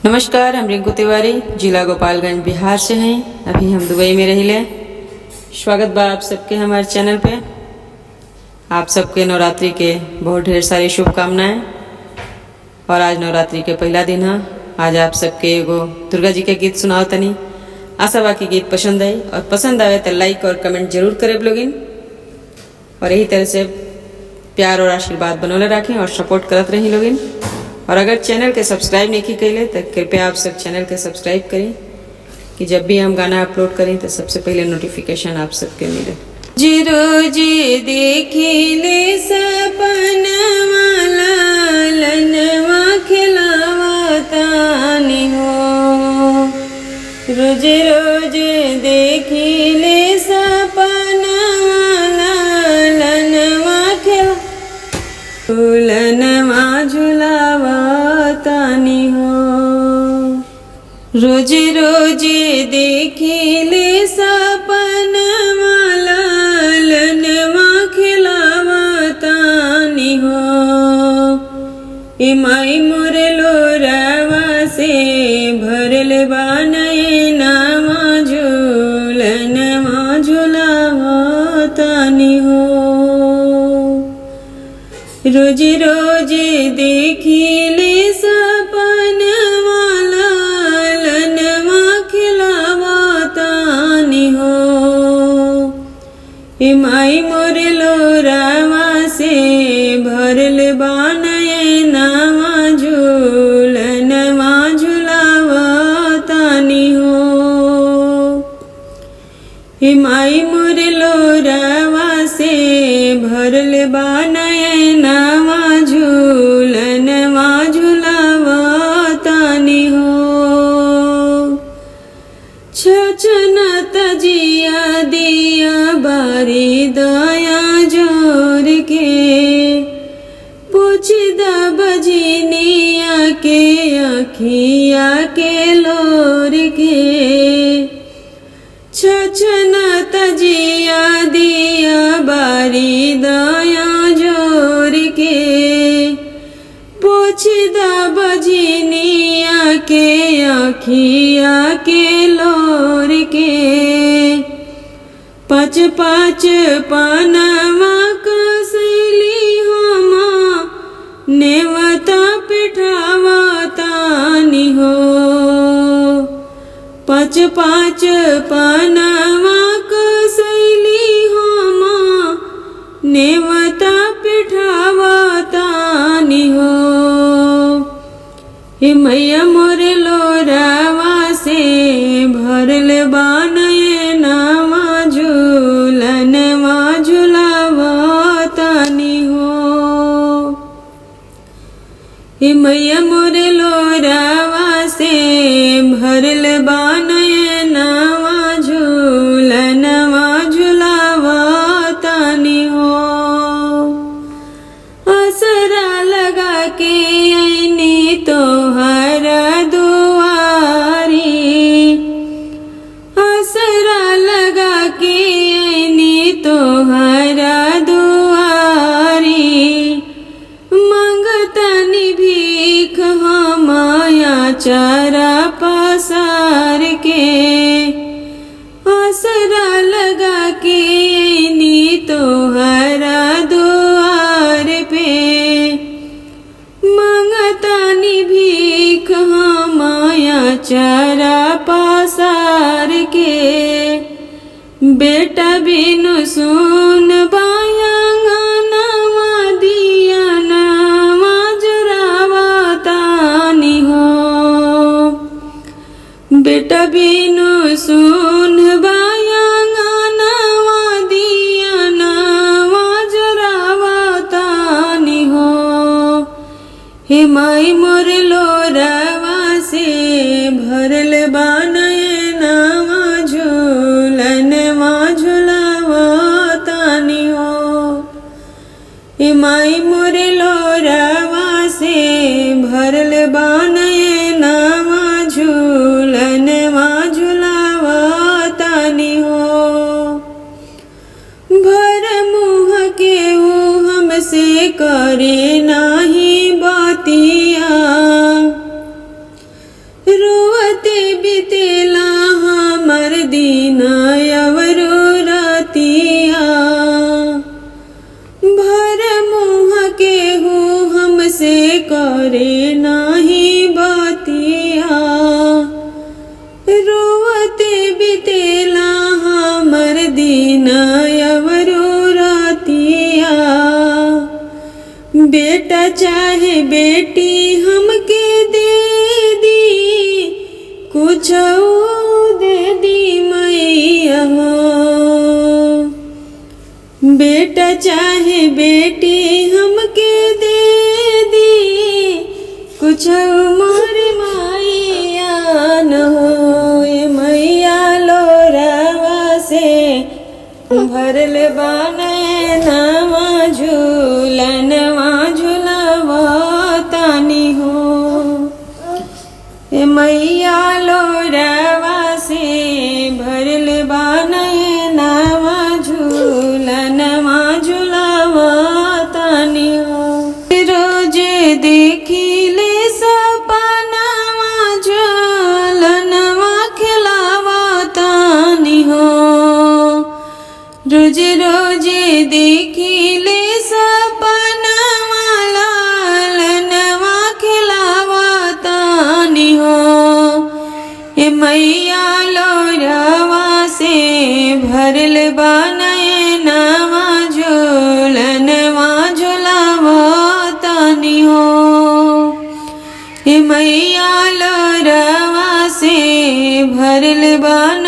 नमस्कार, हम रिंकू तिवारी जिला गोपालगंज बिहार से हैं। अभी हम दुबई में रहिले। स्वागत बा आप सबके हमारे चैनल पे। आप सबके नवरात्रि के बहुत ढेर सारी शुभकामनाएं। और आज नवरात्रि के पहला दिन है। आज आप सबके एगो दुर्गा जी के गीत सुनाओ तनी। आशा बा की गीत पसंद आई, और पसंद आवे तो लाइक और कमेंट जरूर करे लोगिन। और यही तरह से प्यार और आशीर्वाद बनौले रखें और सपोर्ट करत रही लोगिन। और अगर चैनल के सब्सक्राइब नहीं की कैले तो कृपया आप सब चैनल के सब्सक्राइब करें कि जब भी हम गाना अपलोड करें तो सबसे पहले नोटिफिकेशन आप सबके मिले। जी रोज देखिले सपनवा लालनवा खिलावतानी हो। रोज रोज देखिले सपनवा लालनवा खिलावतानी झुलावतानी हो। रोज रोज देखिले सपनवा लालनवा खिलावतानी हो। माई मोर लोरावा से भरल नयनवा झूलनवा झुलावतानी हो। रोज रोज देखिले सपनवा लालनवा खिलावतानी हो। माई मोर लोरावा से भरल नयनवा झूलनवा झुलावतानी हो। माई मोर लोरावा से भरल नयनवा झूलनवा झुलावतानी हो। छछनत जिया दिया बारी दया जोर के पूछद बजनिया के अखिया के लोर के। छछनत जिया दिया बारी दया जोर के पूछद बजनिया के अखिया के लोर के। पाँच पाँच पानवा कसली हम नेवता पिठावतानी हो। पाँच पाँच पानवा कसली हम नेवता पिठावतानी हो। मैया मोर लोरावा से भरल नयनवा झूलनवा झुलावतानी हो। मैया मोर लोरावा से भरल नयनवा झूलनवा झुलावतानी हो। असरा लगा के ऐनी तोहरा दुआरी। असरा लगा के ऐनी तोहरा दुआरी। मंगतनी भीख हमाया चारा पसार के। असरा लगा के ऐनी तोहरा दुआर पे। मंगतनी भीख हमाया चारा पसार के। बेटा बिनु सुन बायांगनवा दियनवा जुरावतानी हो। बेटा बिनु सुन बायांगनवा दियनवा जुरावतानी हो। माई मोर लोरावा से भरल नयनवा झूलनवा झुलावतानी हो। माई मोर लोरावा से भरल नयनवा झूलनवा बितेला हमर दिन अवरो रातिया भर मुँह के हो हमसे करे नाही बातिया रोवते बितेला हमर दिन अवरो रातिया बेटा चाहे बेटी हमके दे दी कुछ दे दी मैया हो बेटा चाहे बेटी हमके दे दी कुछ मोर मैया न हो ये मैया लोरावा से भरल बाने नवा झूलनवा झूलवा तानी हो ए मैया लोरावा से भरल बाने नवा झूलनवा झूलवा तानी हो रोज देखिले सपनावा झूलनवा खिलावा तानी हो रोज रोज देखिले सपनावा लालनवा खिलावा तानी हो ए मैया लोरावा से भरल बानयनवा झूलनवा झूलावा तानी हो ए मैया लोरावा से भरल बान